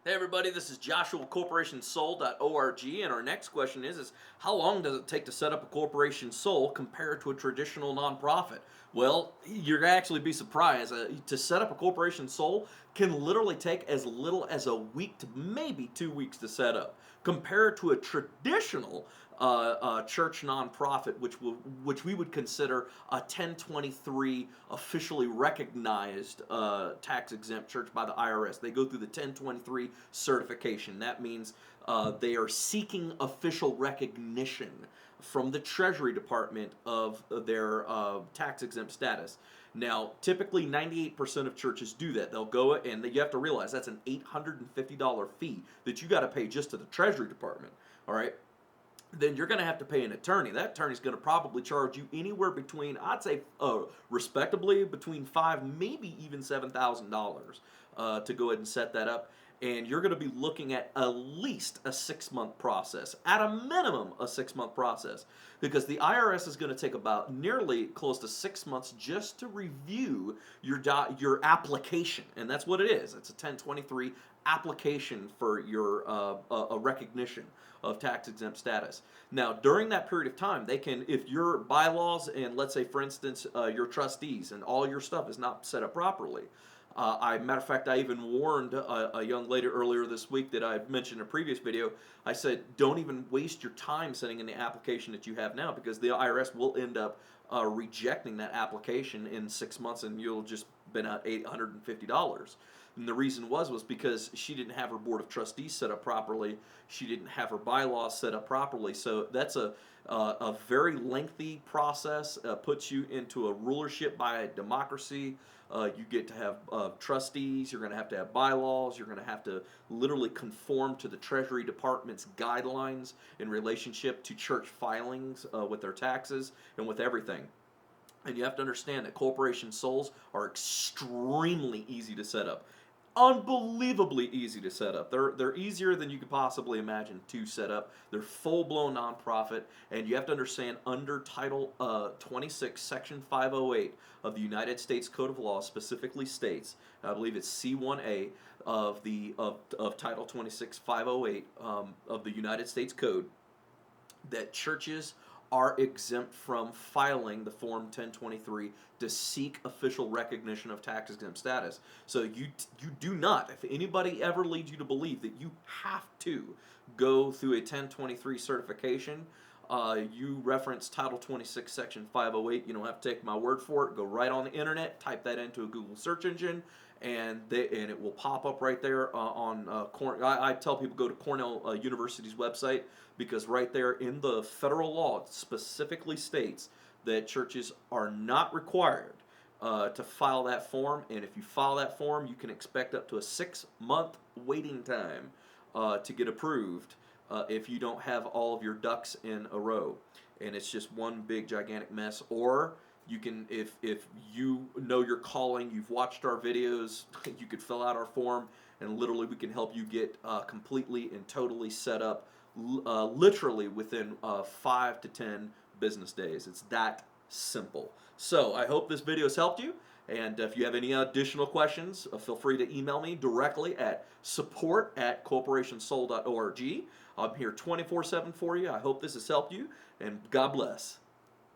Hey everybody, this is Joshua with CorporationSoul.org, and our next question is how long does it take to set up a corporation soul compared to a traditional nonprofit? Well, you're gonna actually be surprised. To set up a corporation soul can literally take as little as a week to maybe 2 weeks to set up, compared to a traditional church nonprofit, which we would consider a 1023 officially recognized tax exempt church by the IRS. They go through the 1023 certification. That means they are seeking official recognition from the Treasury Department of their tax exempt status. Now, typically 98% of churches do that. They'll go, and you have to realize that's an $850 fee that you got to pay just to the Treasury Department. All right, then you're going to have to pay an attorney. That attorney's going to probably charge you anywhere between, I'd say, respectably, between maybe even $7,000 to go ahead and set that up. And you're going to be looking at least a 6 month process, at a minimum, a 6 month process, because the IRS is going to take about nearly close to 6 months just to review your application, and that's what it is. It's a 1023 application for your a recognition of tax exempt status. Now, during that period of time, they can, if your bylaws and let's say, for instance, your trustees and all your stuff is not set up properly. Matter of fact, I even warned a young lady earlier this week that I mentioned in a previous video. I said, don't even waste your time sending in the application that you have now, because the IRS will end up rejecting that application in 6 months, and you'll just been out $850. And the reason was because she didn't have her board of trustees set up properly. She didn't have her bylaws set up properly. So that's a very lengthy process. Puts you into a rulership by a democracy. You get to have trustees. You're going to have bylaws. You're going to have to literally conform to the Treasury Department's guidelines in relationship to church filings with their taxes and with everything. And you have to understand that corporation souls are extremely easy to set up. Unbelievably easy to set up. They're easier than you could possibly imagine to set up. They're full-blown nonprofit, and you have to understand, under Title 26, Section 508 of the United States Code of Law specifically states, I believe it's C1A of Title 26, 508 of the United States Code, that churches are exempt from filing the Form 1023 to seek official recognition of tax exempt status. So you do not, if anybody ever leads you to believe that you have to go through a 1023 certification, you reference Title 26, Section 508. You don't have to take my word for it. Go right on the internet, type that into a Google search engine, and it will pop up right there on I tell people go to Cornell University's website, because right there in the federal law it specifically states that churches are not required to file that form, and if you file that form, you can expect up to a 6 month waiting time to get approved if you don't have all of your ducks in a row, and it's just one big gigantic mess. Or you can, if you know your calling, you've watched our videos, you could fill out our form, and literally we can help you get completely and totally set up, literally within 5 to 10 business days. It's that simple. So I hope this video has helped you. And if you have any additional questions, feel free to email me directly at support@corporationsoul.org. I'm here 24/7 for you. I hope this has helped you, and God bless.